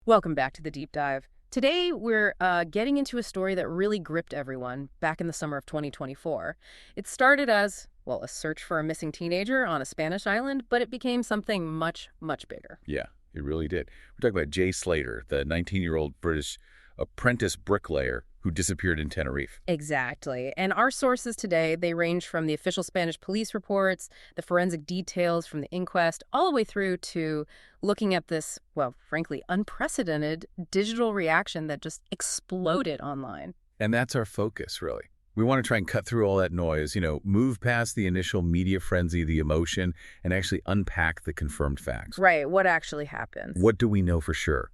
Welcome back to the deep dive. Today, we're getting into a story that really gripped everyone back in the summer of 2024. It started as, well, a search for a missing teenager on a Spanish island, but it became something much, much bigger. Yeah, it really did. We're talking about Jay Slater, the 19-year-old British apprentice bricklayer who disappeared in Tenerife. Exactly. And our sources today, they range from the official Spanish police reports, the forensic details from the inquest, all the way through to looking at this, well, frankly, unprecedented digital reaction that just exploded online. And that's our focus, really. We want to try and cut through all that noise, move past the initial media frenzy, the emotion, and actually unpack the confirmed facts. Right, what actually happened? What do we know for sure?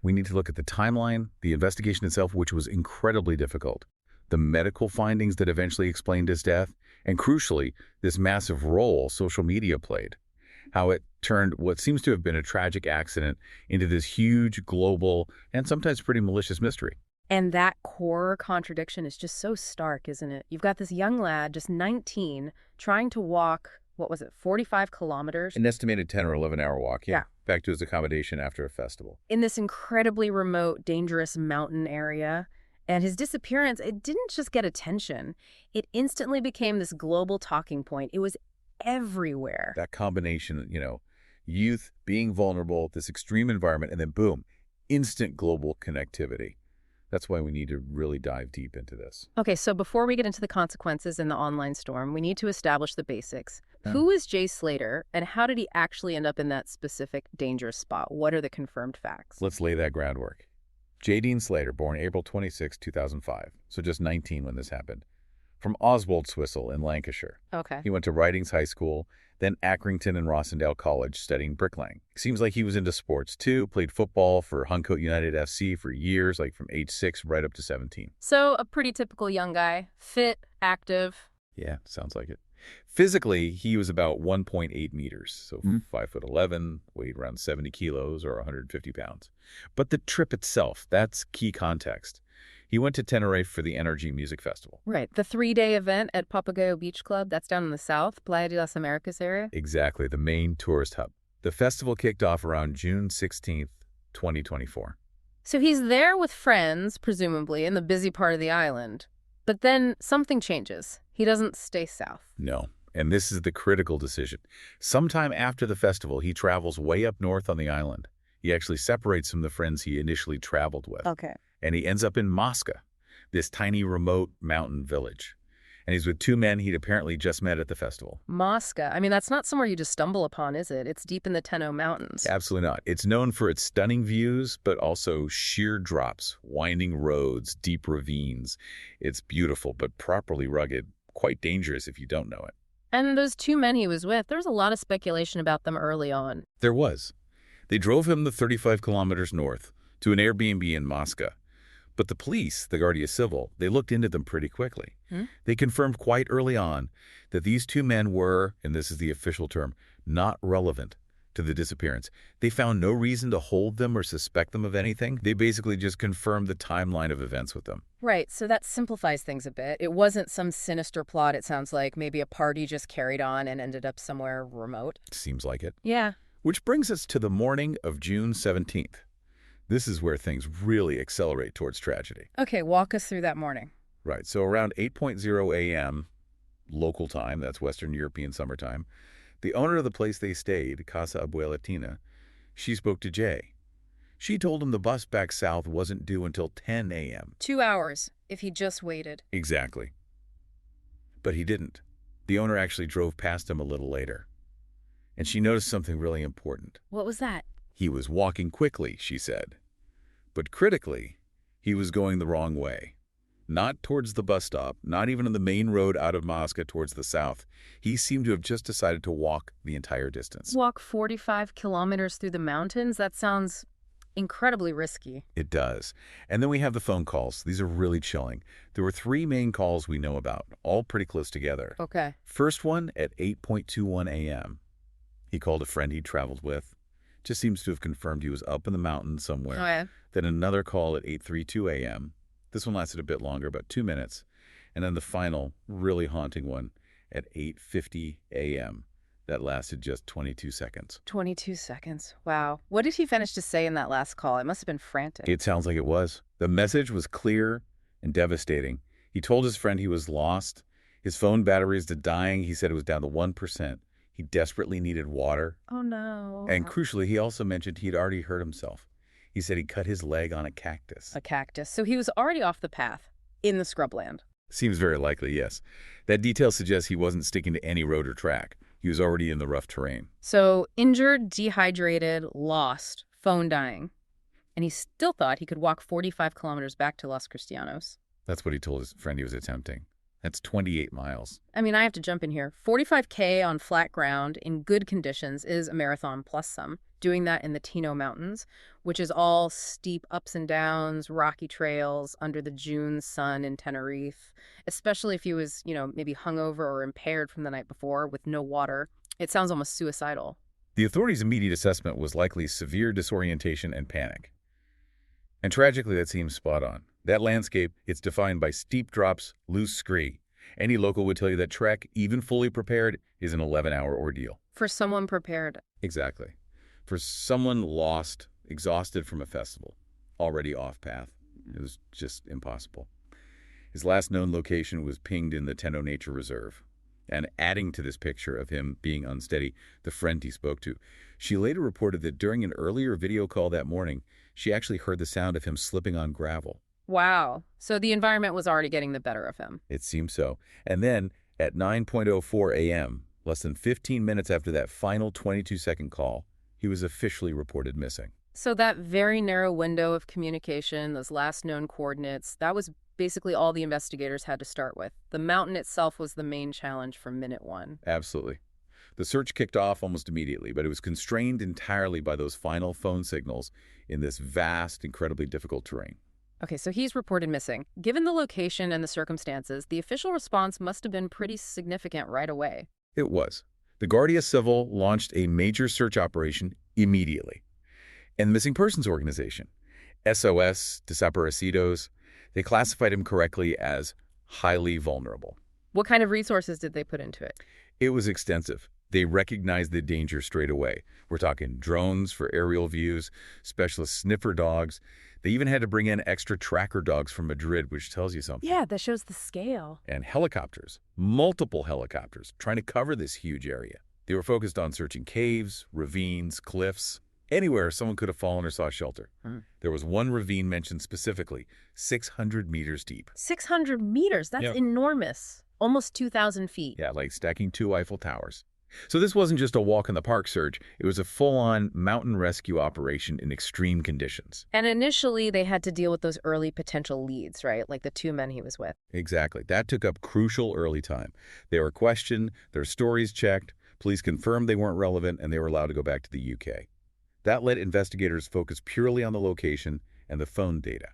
We need to look at the timeline, the investigation itself, which was incredibly difficult, the medical findings that eventually explained his death, and crucially, this massive role social media played. How it turned what seems to have been a tragic accident into this huge, global, and sometimes pretty malicious mystery. And that core contradiction is just so stark, isn't it? You've got this young lad, just 19, trying to walk, what was it, 45 kilometers? An estimated 10 or 11-hour walk, Yeah. back to his accommodation after a festival. In this incredibly remote, dangerous mountain area. And his disappearance, it didn't just get attention. It instantly became this global talking point. It was everywhere. That combination, youth, being vulnerable, this extreme environment, and then boom, instant global connectivity. That's why we need to really dive deep into this. Okay, so before we get into the consequences in the online storm, we need to establish the basics. Yeah. Who is Jay Slater, and how did he actually end up in that specific dangerous spot? What are the confirmed facts? Let's lay that groundwork. J. Dean Slater, born April 26, 2005, so just 19 when this happened, from Oswald-Swisel in Lancashire. Okay. He went to Ridings High School, then Accrington and Rossendale College studying bricklaying. Seems like he was into sports too, played football for Huncote United FC for years, like from age 6 right up to 17. So a pretty typical young guy, fit, active. Yeah, sounds like it. Physically, he was about 1.8 meters, so 5'11", weighed around 70 kilos or 150 pounds. But the trip itself, that's key context. He went to Tenerife for the Energy Music Festival. Right, the 3-day event at Papagayo Beach Club, that's down in the south, Playa de las Americas area. Exactly, the main tourist hub. The festival kicked off around June 16th, 2024. So he's there with friends, presumably, in the busy part of the island. But then something changes. He doesn't stay south. No, and this is the critical decision. Sometime after the festival, he travels way up north on the island. He actually separates from the friends he initially traveled with. Okay. And he ends up in Mosca, this tiny remote mountain village. And he's with two men he'd apparently just met at the festival. Mosca. I mean, that's not somewhere you just stumble upon, is it? It's deep in the Tenno Mountains. Absolutely not. It's known for its stunning views, but also sheer drops, winding roads, deep ravines. It's beautiful, but properly rugged, quite dangerous if you don't know it. And those two men he was with, there was a lot of speculation about them early on. There was. They drove him the 35 kilometers north to an Airbnb in Mosca. But the police, the Guardia Civil, they looked into them pretty quickly. They confirmed quite early on that these two men were, and this is the official term, not relevant to the disappearance. They found no reason to hold them or suspect them of anything. They basically just confirmed the timeline of events with them. Right, so that simplifies things a bit. It wasn't some sinister plot, it sounds like. Maybe a party just carried on and ended up somewhere remote. Seems like it. Yeah. Which brings us to the morning of June 17th. This is where things really accelerate towards tragedy. Okay, walk us through that morning. Right, so around 8:00 a.m. local time, that's Western European summertime, the owner of the place they stayed, Casa Abuelatina, she spoke to Jay. She told him the bus back south wasn't due until 10 a.m. 2 hours, if he just waited. Exactly. But he didn't. The owner actually drove past him a little later. And she noticed something really important. What was that? He was walking quickly, she said. But critically, he was going the wrong way. Not towards the bus stop, not even on the main road out of Mosca towards the south. He seemed to have just decided to walk the entire distance. Walk 45 kilometers through the mountains? That sounds incredibly risky. It does. And then we have the phone calls. These are really chilling. There were 3 main calls we know about, all pretty close together. Okay. First one at 8:21 a.m. He called a friend he'd traveled with. Just seems to have confirmed he was up in the mountains somewhere. Oh, yeah. Then another call at 8:32 a.m. This one lasted a bit longer, about 2 minutes. And then the final, really haunting one at 8:50 a.m. That lasted just 22 seconds. 22 seconds. Wow. What did he finish to say in that last call? It must have been frantic. It sounds like it was. The message was clear and devastating. He told his friend he was lost. His phone battery is dying. He said it was down to 1%. He desperately needed water. Oh, no. And crucially, he also mentioned he'd already hurt himself. He said he cut his leg on a cactus. A cactus. So he was already off the path in the scrubland. Seems very likely, yes. That detail suggests he wasn't sticking to any road or track. He was already in the rough terrain. So injured, dehydrated, lost, phone dying. And he still thought he could walk 45 kilometers back to Los Cristianos. That's what he told his friend he was attempting. That's 28 miles. I mean, I have to jump in here. 45K on flat ground in good conditions is a marathon plus some. Doing that in the Tino Mountains, which is all steep ups and downs, rocky trails under the June sun in Tenerife, especially if he was, maybe hungover or impaired from the night before with no water. It sounds almost suicidal. The authorities' immediate assessment was likely severe disorientation and panic. And tragically, that seems spot on. That landscape, it's defined by steep drops, loose scree. Any local would tell you that trek, even fully prepared, is an 11-hour ordeal. For someone prepared. Exactly. For someone lost, exhausted from a festival, already off path, it was just impossible. His last known location was pinged in the Teno Nature Reserve. And adding to this picture of him being unsteady, the friend he spoke to, she later reported that during an earlier video call that morning, she actually heard the sound of him slipping on gravel. Wow. So the environment was already getting the better of him. It seems so. And then, at 9:04 a.m., less than 15 minutes after that final 22-second call, he was officially reported missing. So that very narrow window of communication, those last known coordinates, that was basically all the investigators had to start with. The mountain itself was the main challenge from minute one. Absolutely. The search kicked off almost immediately, but it was constrained entirely by those final phone signals in this vast, incredibly difficult terrain. Okay, so he's reported missing. Given the location and the circumstances, the official response must have been pretty significant right away. It was. The Guardia Civil launched a major search operation immediately. And the Missing Persons Organization, SOS, Desaparecidos, they classified him correctly as highly vulnerable. What kind of resources did they put into it? It was extensive. They recognized the danger straight away. We're talking drones for aerial views, specialist sniffer dogs. They even had to bring in extra tracker dogs from Madrid, which tells you something. Yeah, that shows the scale. And helicopters, multiple helicopters, trying to cover this huge area. They were focused on searching caves, ravines, cliffs, anywhere someone could have fallen or sought shelter. There was one ravine mentioned specifically, 600 meters deep. 600 meters? That's enormous. Almost 2,000 feet. Yeah, like stacking 2 Eiffel Towers. So this wasn't just a walk-in-the-park search. It was a full-on mountain rescue operation in extreme conditions. And initially, they had to deal with those early potential leads, right? Like the 2 men he was with. Exactly. That took up crucial early time. They were questioned, their stories checked, police confirmed they weren't relevant, and they were allowed to go back to the UK. That let investigators focus purely on the location and the phone data.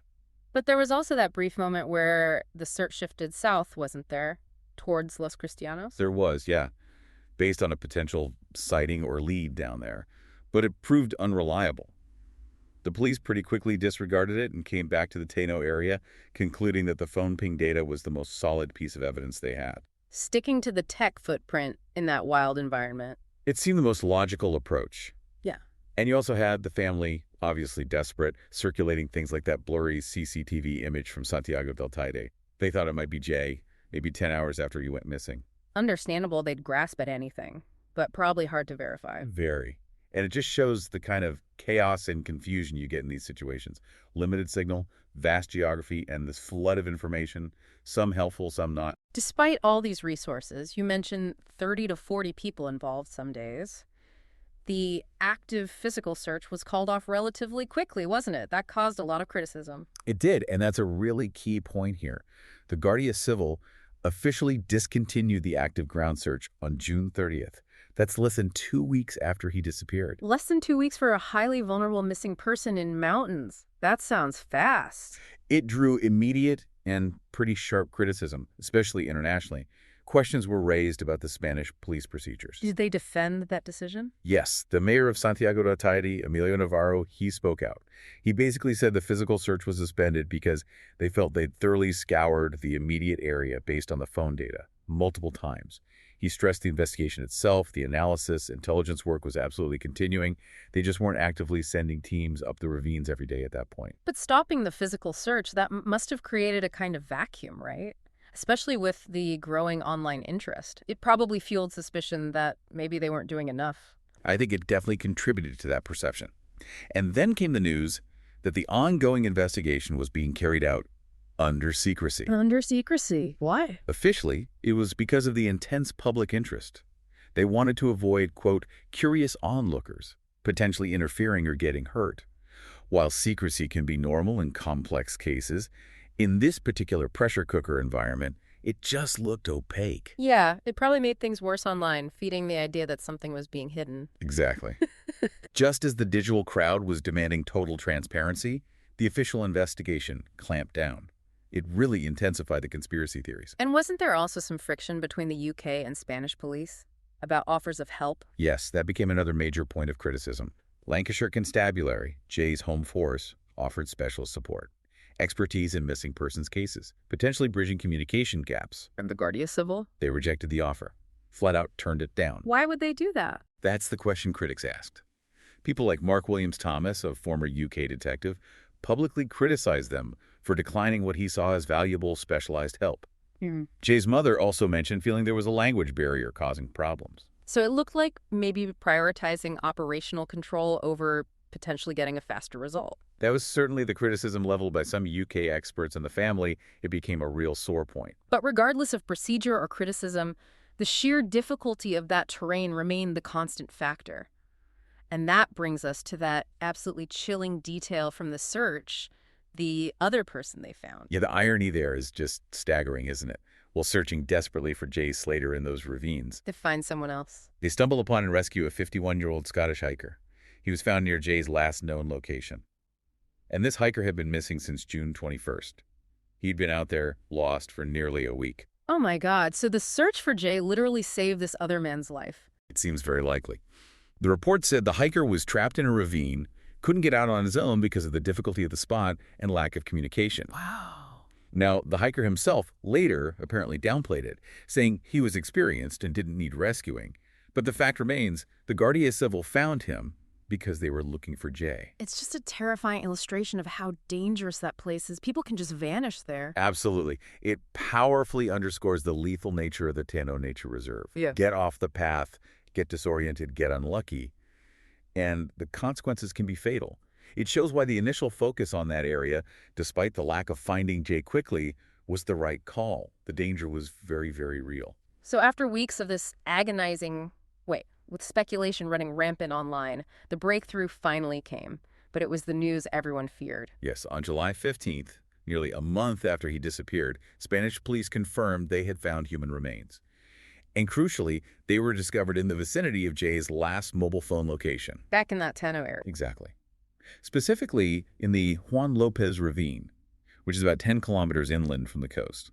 But there was also that brief moment where the search shifted south, wasn't there? Towards Los Cristianos? There was, yeah, based on a potential sighting or lead down there. But it proved unreliable. The police pretty quickly disregarded it and came back to the Teno area, concluding that the phone ping data was the most solid piece of evidence they had. Sticking to the tech footprint in that wild environment. It seemed the most logical approach. Yeah. And you also had the family, obviously desperate, circulating things like that blurry CCTV image from Santiago del Teide. They thought it might be Jay, maybe 10 hours after he went missing. Understandable they'd grasp at anything, but probably hard to verify. Very. And it just shows the kind of chaos and confusion you get in these situations. Limited signal, vast geography, and this flood of information, some helpful, some not. Despite all these resources, you mentioned 30 to 40 people involved some days. The active physical search was called off relatively quickly, wasn't it? That caused a lot of criticism. It did, and that's a really key point here. The Guardia Civil officially discontinued the active ground search on June 30th. That's less than 2 weeks after he disappeared. Less than 2 weeks for a highly vulnerable missing person in mountains. That sounds fast. It drew immediate and pretty sharp criticism, especially internationally. Questions were raised about the Spanish police procedures. Did they defend that decision? Yes, the mayor of Santiago del Teide, Emilio Navarro, he spoke out. He basically said the physical search was suspended because they felt they'd thoroughly scoured the immediate area based on the phone data multiple times. He stressed the investigation itself, the analysis, intelligence work was absolutely continuing. They just weren't actively sending teams up the ravines every day at that point. But stopping the physical search, that must have created a kind of vacuum, right? Especially with the growing online interest. It probably fueled suspicion that maybe they weren't doing enough. I think it definitely contributed to that perception. And then came the news that the ongoing investigation was being carried out under secrecy. Under secrecy. Why? Officially, it was because of the intense public interest. They wanted to avoid, quote, curious onlookers, potentially interfering or getting hurt. While secrecy can be normal in complex cases, in this particular pressure cooker environment, it just looked opaque. Yeah, it probably made things worse online, feeding the idea that something was being hidden. Exactly. Just as the digital crowd was demanding total transparency, the official investigation clamped down. It really intensified the conspiracy theories. And wasn't there also some friction between the UK and Spanish police about offers of help? Yes, that became another major point of criticism. Lancashire Constabulary, Jay's home force, offered special support. Expertise in missing persons cases, potentially bridging communication gaps. And the Guardia Civil? They rejected the offer. Flat out turned it down. Why would they do that? That's the question critics asked. People like Mark Williams-Thomas, a former UK detective, publicly criticized them for declining what he saw as valuable specialized help. Jay's mother also mentioned feeling there was a language barrier causing problems. So it looked like maybe prioritizing operational control over potentially getting a faster result. That was certainly the criticism leveled by some UK experts and the family. It became a real sore point. But regardless of procedure or criticism, the sheer difficulty of that terrain remained the constant factor. And that brings us to that absolutely chilling detail from the search, the other person they found. Yeah, the irony there is just staggering, isn't it? While searching desperately for Jay Slater in those ravines, To find someone else. they stumble upon and rescue a 51-year-old Scottish hiker. He was found near Jay's last known location. And this hiker had been missing since June 21st. He'd been out there, lost for nearly a week. Oh my God, so the search for Jay literally saved this other man's life. It seems very likely. The report said the hiker was trapped in a ravine, couldn't get out on his own because of the difficulty of the spot and lack of communication. Wow. Now, the hiker himself later apparently downplayed it, saying he was experienced and didn't need rescuing. But the fact remains, the Guardia Civil found him because they were looking for Jay. It's just a terrifying illustration of how dangerous that place is. People can just vanish there. Absolutely. It powerfully underscores the lethal nature of the Tano Nature Reserve. Yeah. Get off the path, get disoriented, get unlucky, and the consequences can be fatal. It shows why the initial focus on that area, despite the lack of finding Jay quickly, was the right call. The danger was very, very real. So after weeks of this agonizing, with speculation running rampant online, the breakthrough finally came. But it was the news everyone feared. Yes, on July 15th, nearly a month after he disappeared, Spanish police confirmed they had found human remains. And crucially, they were discovered in the vicinity of Jay's last mobile phone location. Back in that Tano area. Exactly. Specifically in the Juan Lopez Ravine, which is about 10 kilometers inland from the coast.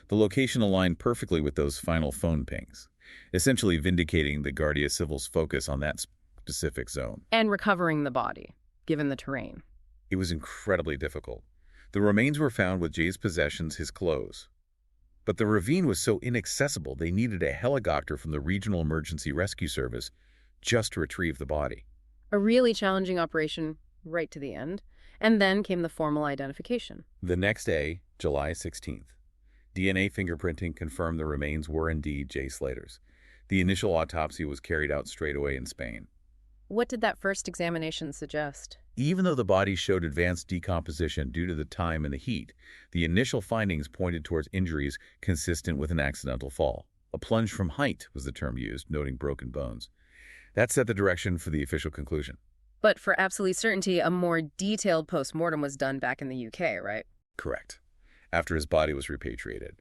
The location aligned perfectly with those final phone pings, essentially vindicating the Guardia Civil's focus on that specific zone. And recovering the body, given the terrain. It was incredibly difficult. The remains were found with Jay's possessions, his clothes. But the ravine was so inaccessible they needed a helicopter from the Regional Emergency Rescue Service just to retrieve the body. A really challenging operation right to the end. And then came the formal identification. The next day, July 16th, DNA fingerprinting confirmed the remains were indeed Jay Slater's. The initial autopsy was carried out straight away in Spain. What did that first examination suggest? Even though the body showed advanced decomposition due to the time and the heat, the initial findings pointed towards injuries consistent with an accidental fall. A plunge from height was the term used, noting broken bones. That set the direction for the official conclusion. But for absolute certainty, a more detailed post-mortem was done back in the UK, right? Correct. After his body was repatriated.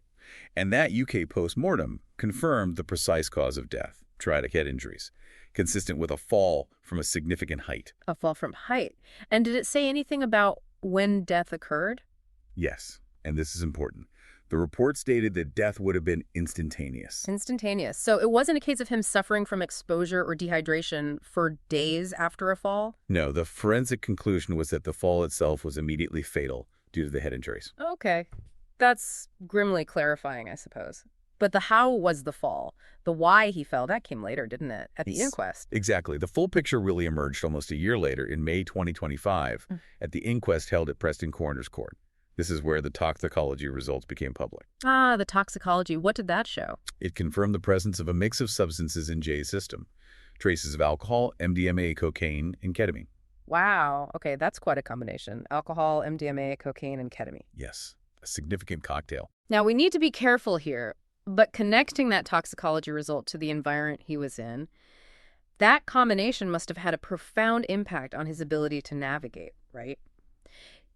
And that UK post-mortem confirmed the precise cause of death, traumatic head injuries, consistent with a fall from a significant height. A fall from height. And did it say anything about when death occurred? Yes, and this is important. The report stated that death would have been instantaneous. Instantaneous. So it wasn't a case of him suffering from exposure or dehydration for days after a fall? No, the forensic conclusion was that the fall itself was immediately fatal due to the head injuries. Okay. That's grimly clarifying, I suppose. But the how was the fall. The why he fell, that came later, didn't it, at the Yes. inquest? Exactly. The full picture really emerged almost a year later in May 2025 at the inquest held at Preston Coroner's Court. This is where the toxicology results became public. Ah, the toxicology. What did that show? It confirmed the presence of a mix of substances in Jay's system. Traces of alcohol, MDMA, cocaine, and ketamine. Wow. Okay, that's quite a combination. Alcohol, MDMA, cocaine, and ketamine. Yes, a significant cocktail. Now, we need to be careful here, but connecting that toxicology result to the environment he was in, that combination must have had a profound impact on his ability to navigate, right?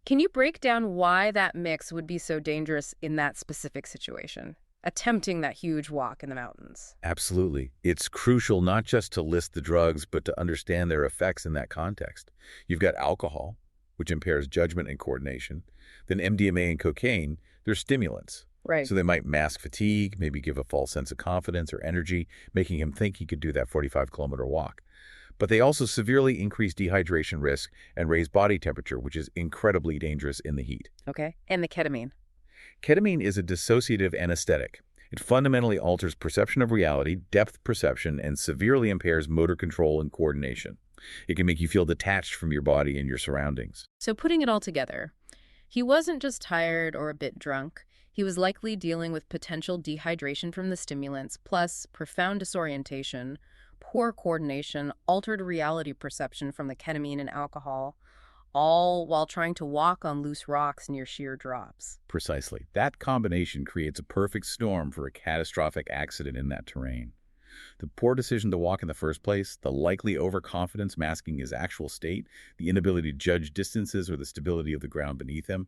Can you break down why that mix would be so dangerous in that specific situation, attempting that huge walk in the mountains? Absolutely. It's crucial not just to list the drugs, but to understand their effects in that context. You've got alcohol, which impairs judgment and coordination. Then MDMA and cocaine, they're stimulants. Right. So they might mask fatigue, maybe give a false sense of confidence or energy, making him think he could do that 45-kilometer walk. But they also severely increase dehydration risk and raise body temperature, which is incredibly dangerous in the heat. Okay. And the ketamine. Ketamine is a dissociative anesthetic. It fundamentally alters perception of reality, depth perception, and severely impairs motor control and coordination. It can make you feel detached from your body and your surroundings. So putting it all together, he wasn't just tired or a bit drunk. He was likely dealing with potential dehydration from the stimulants, plus profound disorientation, poor coordination, altered reality perception from the ketamine and alcohol, all while trying to walk on loose rocks near sheer drops. Precisely. That combination creates a perfect storm for a catastrophic accident in that terrain. The poor decision to walk in the first place, the likely overconfidence masking his actual state, the inability to judge distances or the stability of the ground beneath him,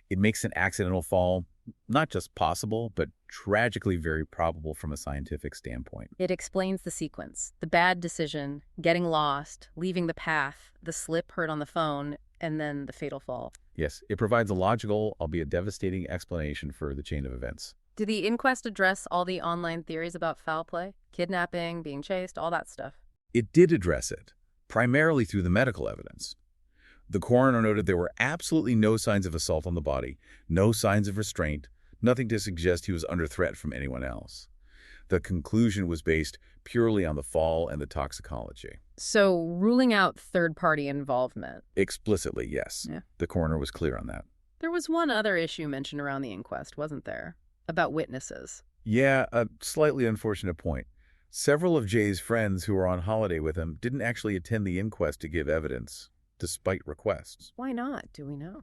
it makes an accidental fall not just possible, but tragically very probable from a scientific standpoint. It explains the sequence: the bad decision, getting lost, leaving the path, the slip heard on the phone, and then the fatal fall. Yes, it provides a logical, albeit devastating, explanation for the chain of events. Did the inquest address all the online theories about foul play? Kidnapping, being chased, all that stuff? It did address it, primarily through the medical evidence. The coroner noted there were absolutely no signs of assault on the body, no signs of restraint, nothing to suggest he was under threat from anyone else. The conclusion was based purely on the fall and the toxicology. So ruling out third-party involvement. Explicitly, yes. Yeah. The coroner was clear on that. There was one other issue mentioned around the inquest, wasn't there? About witnesses. Yeah, a slightly unfortunate point. Several of Jay's friends who were on holiday with him didn't actually attend the inquest to give evidence, despite requests. Why not? Do we know?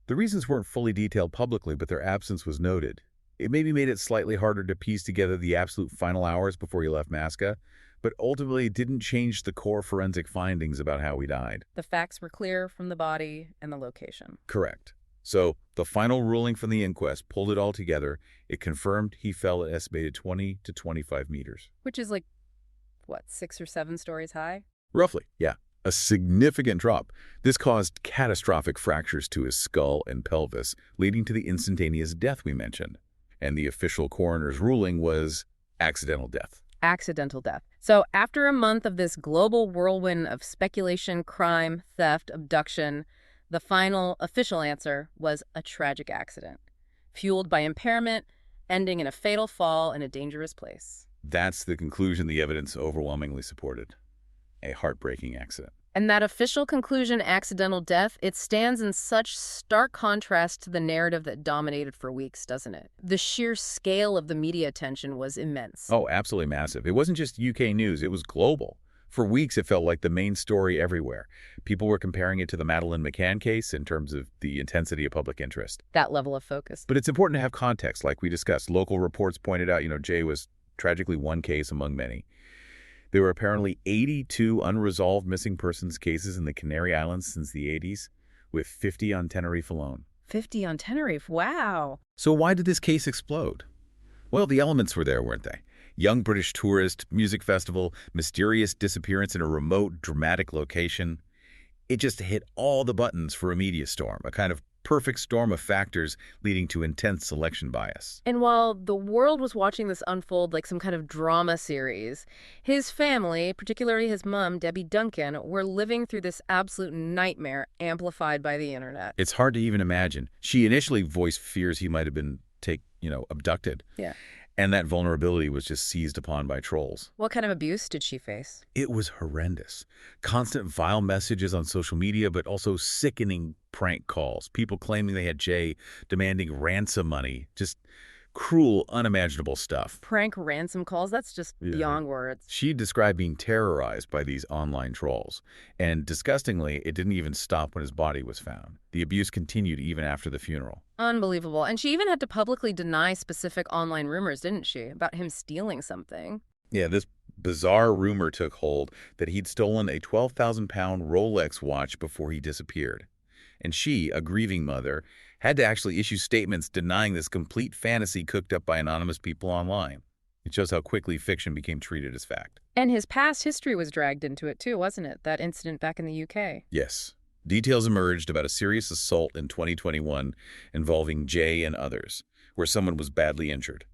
The reasons weren't fully detailed publicly, but their absence was noted. It maybe made it slightly harder to piece together the absolute final hours before he left Masca, but ultimately it didn't change the core forensic findings about how he died. The facts were clear from the body and the location. Correct. So the final ruling from the inquest pulled it all together. It confirmed he fell at estimated 20 to 25 meters. Which is like, what, 6 or 7 stories high? Roughly, yeah. A significant drop. This caused catastrophic fractures to his skull and pelvis, leading to the instantaneous death we mentioned. And the official coroner's ruling was accidental death. Accidental death. So after a month of this global whirlwind of speculation, crime, theft, abduction, the final official answer was a tragic accident, fueled by impairment, ending in a fatal fall in a dangerous place. That's the conclusion the evidence overwhelmingly supported. A heartbreaking accident. And that official conclusion, accidental death, it stands in such stark contrast to the narrative that dominated for weeks, doesn't it? The sheer scale of the media attention was immense. Oh, absolutely massive. It wasn't just UK news, it was global. For weeks, it felt like the main story everywhere. People were comparing it to the Madeleine McCann case in terms of the intensity of public interest. That level of focus. But it's important to have context, like we discussed. Local reports pointed out, Jay was tragically one case among many. There were apparently 82 unresolved missing persons cases in the Canary Islands since the 80s, with 50 on Tenerife alone. 50 on Tenerife, wow. So why did this case explode? Well, the elements were there, weren't they? Young British tourist, music festival, mysterious disappearance in a remote, dramatic location. It just hit all the buttons for a media storm, a kind of perfect storm of factors leading to intense selection bias. And while the world was watching this unfold like some kind of drama series, his family, particularly his mom, Debbie Duncan, were living through this absolute nightmare amplified by the internet. It's hard to even imagine. She initially voiced fears he might have been abducted. Yeah. And that vulnerability was just seized upon by trolls. What kind of abuse did she face? It was horrendous. Constant vile messages on social media, but also sickening prank calls. People claiming they had Jay, demanding ransom money. Just cruel, unimaginable stuff. Prank ransom calls? That's just beyond words. She described being terrorized by these online trolls. And disgustingly, it didn't even stop when his body was found. The abuse continued even after the funeral. Unbelievable. And she even had to publicly deny specific online rumors, didn't she, about him stealing something? Yeah, this bizarre rumor took hold that he'd stolen a 12,000-pound Rolex watch before he disappeared. And she, a grieving mother, had to actually issue statements denying this complete fantasy cooked up by anonymous people online. It shows how quickly fiction became treated as fact. And his past history was dragged into it too, wasn't it? That incident back in the UK. Yes. Details emerged about a serious assault in 2021 involving Jay and others, where someone was badly injured.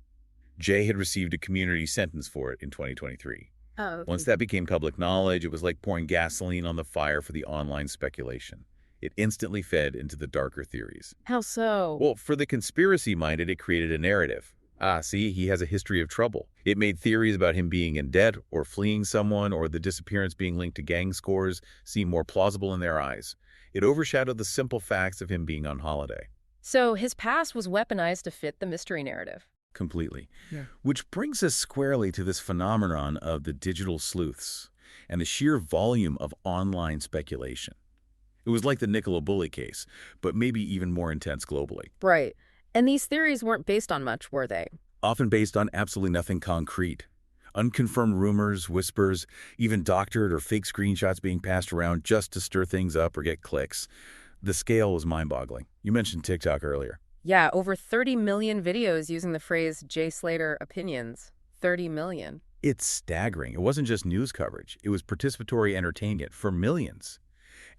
Jay had received a community sentence for it in 2023. Oh. Once that became public knowledge, it was like pouring gasoline on the fire for the online speculation. It instantly fed into the darker theories. How so? Well, for the conspiracy-minded, it created a narrative. See, he has a history of trouble. It made theories about him being in debt or fleeing someone or the disappearance being linked to gang scores seem more plausible in their eyes. It overshadowed the simple facts of him being on holiday. So his past was weaponized to fit the mystery narrative. Completely. Yeah. Which brings us squarely to this phenomenon of the digital sleuths and the sheer volume of online speculation. It was like the Nicola Bully case, but maybe even more intense globally. Right. And these theories weren't based on much, were they? Often based on absolutely nothing concrete. Unconfirmed rumors, whispers, even doctored or fake screenshots being passed around just to stir things up or get clicks. The scale was mind-boggling. You mentioned TikTok earlier. Yeah, over 30 million videos using the phrase Jay Slater opinions. 30 million. It's staggering. It wasn't just news coverage. It was participatory entertainment for millions.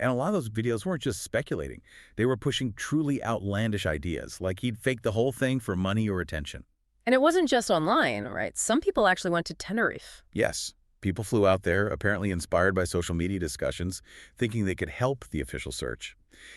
And a lot of those videos weren't just speculating. They were pushing truly outlandish ideas, like he'd faked the whole thing for money or attention. And it wasn't just online, right? Some people actually went to Tenerife. Yes, people flew out there, apparently inspired by social media discussions, thinking they could help the official search.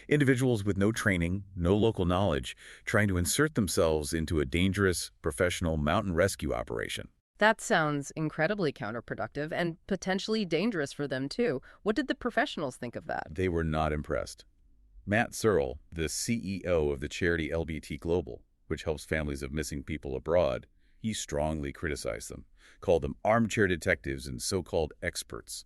Individuals with no training, no local knowledge, trying to insert themselves into a dangerous, professional mountain rescue operation. That sounds incredibly counterproductive and potentially dangerous for them, too. What did the professionals think of that? They were not impressed. Matt Searle, the CEO of the charity LBT Global, which helps families of missing people abroad, he strongly criticized them, called them armchair detectives and so-called experts.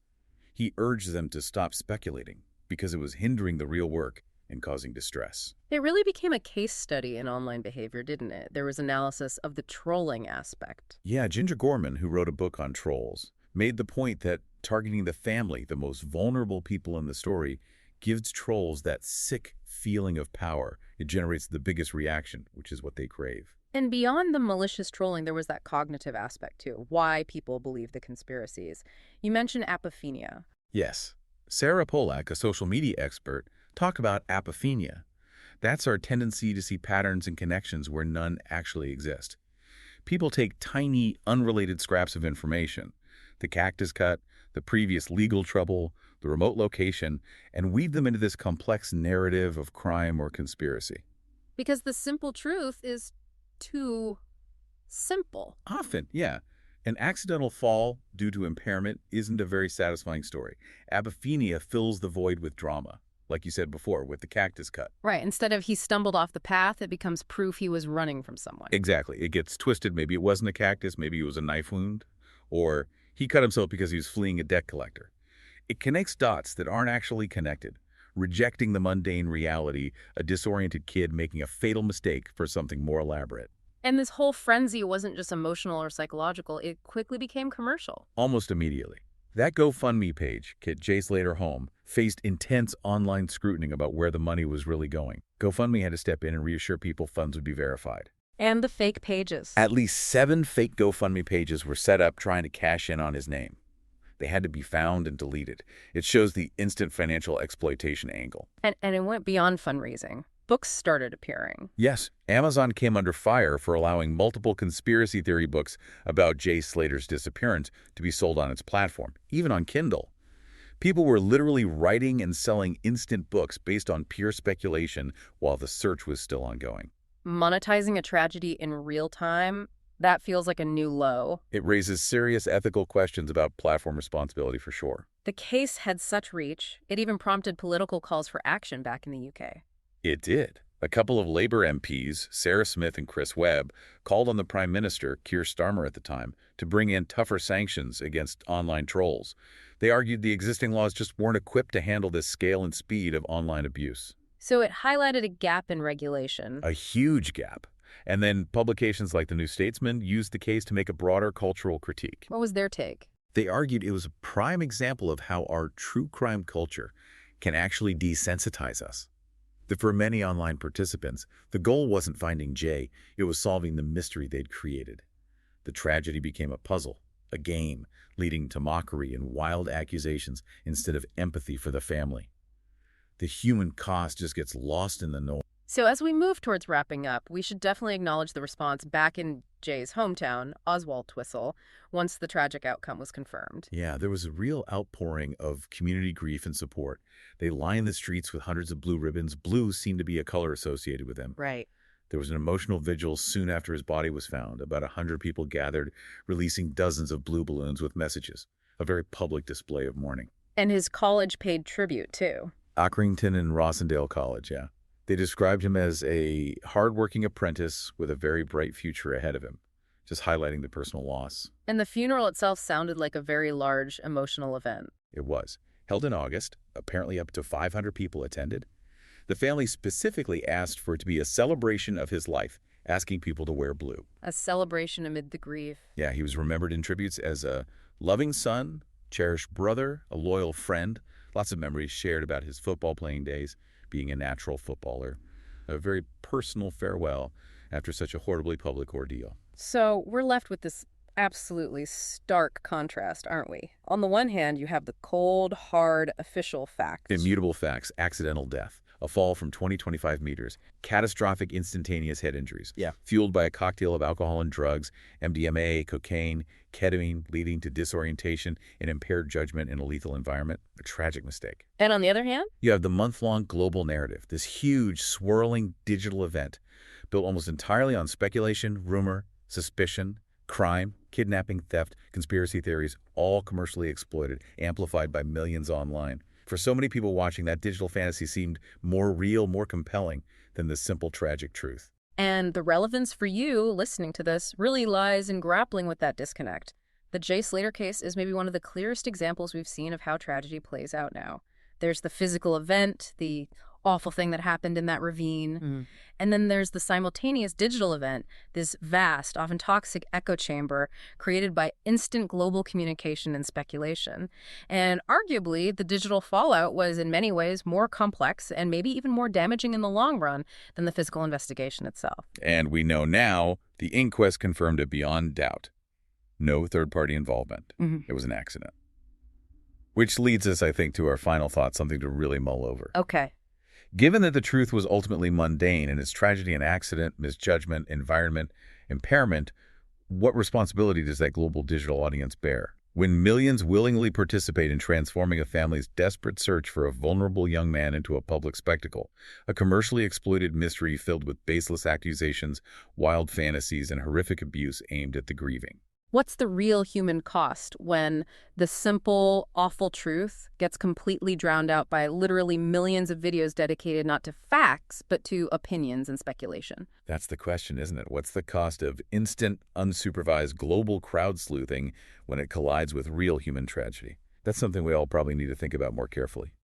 He urged them to stop speculating because it was hindering the real work and causing distress. It really became a case study in online behavior, didn't it? There was analysis of the trolling aspect. Yeah, Ginger Gorman, who wrote a book on trolls, made the point that targeting the family, the most vulnerable people in the story, gives trolls that sick feeling of power. It generates the biggest reaction, which is what they crave. And beyond the malicious trolling, there was that cognitive aspect, too. Why people believe the conspiracies. You mentioned apophenia. Yes. Sarah Polak, a social media expert, talked about apophenia. That's our tendency to see patterns and connections where none actually exist. People take tiny, unrelated scraps of information, the cactus cut, the previous legal trouble, the remote location, and weave them into this complex narrative of crime or conspiracy. Because the simple truth is too simple. Often, yeah. An accidental fall due to impairment isn't a very satisfying story. Apophenia fills the void with drama, like you said before, with the cactus cut. Right. Instead of he stumbled off the path, it becomes proof he was running from someone. Exactly. It gets twisted. Maybe it wasn't a cactus. Maybe it was a knife wound. Or he cut himself because he was fleeing a debt collector. It connects dots that aren't actually connected, rejecting the mundane reality, a disoriented kid making a fatal mistake for something more elaborate. And this whole frenzy wasn't just emotional or psychological. It quickly became commercial. Almost immediately. That GoFundMe page, Get Jay Slater Home, faced intense online scrutiny about where the money was really going. GoFundMe had to step in and reassure people funds would be verified. And the fake pages. At least 7 fake GoFundMe pages were set up trying to cash in on his name. They had to be found and deleted. It shows the instant financial exploitation angle. And it went beyond fundraising. Books started appearing. Yes, Amazon came under fire for allowing multiple conspiracy theory books about Jay Slater's disappearance to be sold on its platform, even on Kindle. People were literally writing and selling instant books based on pure speculation while the search was still ongoing. Monetizing a tragedy in real time, That feels like a new low. It raises serious ethical questions about platform responsibility for sure. The case had such reach, it even prompted political calls for action back in the UK. It did. A couple of Labour MPs, Sarah Smith and Chris Webb, called on the Prime Minister, Keir Starmer at the time, to bring in tougher sanctions against online trolls. They argued the existing laws just weren't equipped to handle this scale and speed of online abuse. So it highlighted a gap in regulation. A huge gap. And then publications like The New Statesman used the case to make a broader cultural critique. What was their take? They argued it was a prime example of how our true crime culture can actually desensitize us. That for many online participants, the goal wasn't finding Jay, it was solving the mystery they'd created. The tragedy became a puzzle, a game, leading to mockery and wild accusations instead of empathy for the family. The human cost just gets lost in the noise. So as we move towards wrapping up, we should definitely acknowledge the response back in Jay's hometown, Oswald Twistle, once the tragic outcome was confirmed. Yeah, there was a real outpouring of community grief and support. They lined the streets with hundreds of blue ribbons. Blue seemed to be a color associated with him. Right. There was an emotional vigil soon after his body was found. About 100 people gathered, releasing dozens of blue balloons with messages. A very public display of mourning. And his college paid tribute, too. Accrington and Rossendale College, yeah. They described him as a hardworking apprentice with a very bright future ahead of him, just highlighting the personal loss. And the funeral itself sounded like a very large emotional event. It was. Held in August, apparently up to 500 people attended. The family specifically asked for it to be a celebration of his life, asking people to wear blue. A celebration amid the grief. Yeah, he was remembered in tributes as a loving son, cherished brother, a loyal friend. Lots of memories shared about his football playing days, being a natural footballer. A very personal farewell after such a horribly public ordeal. So we're left with this absolutely stark contrast, aren't we? On the one hand, you have the cold, hard, official facts. Immutable facts, accidental death, a fall from 20-25 meters, catastrophic instantaneous head injuries. Yeah. Fueled by a cocktail of alcohol and drugs, MDMA, cocaine, ketamine, leading to disorientation and impaired judgment in a lethal environment. A tragic mistake. And on the other hand? You have the month-long global narrative, this huge, swirling digital event built almost entirely on speculation, rumor, suspicion, crime, kidnapping, theft, conspiracy theories, all commercially exploited, amplified by millions online. For so many people watching, that digital fantasy seemed more real, more compelling than the simple tragic truth. And the relevance for you listening to this really lies in grappling with that disconnect. The Jay Slater case is maybe one of the clearest examples we've seen of how tragedy plays out now. There's the physical event, the awful thing that happened in that ravine. And then there's the simultaneous digital event, this vast, often toxic echo chamber created by instant global communication and speculation. And arguably, the digital fallout was in many ways more complex and maybe even more damaging in the long run than the physical investigation itself. And we know now the inquest confirmed it beyond doubt. No third-party involvement. It was an accident. Which leads us, I think, to our final thought, something to really mull over. Okay. Given that the truth was ultimately mundane and its tragedy and accident, misjudgment, environment, impairment, what responsibility does that global digital audience bear? When millions willingly participate in transforming a family's desperate search for a vulnerable young man into a public spectacle, a commercially exploited mystery filled with baseless accusations, wild fantasies, and horrific abuse aimed at the grieving. What's the real human cost when the simple, awful truth gets completely drowned out by literally millions of videos dedicated not to facts, but to opinions and speculation? That's the question, isn't it? What's the cost of instant, unsupervised global crowd sleuthing when it collides with real human tragedy? That's something we all probably need to think about more carefully.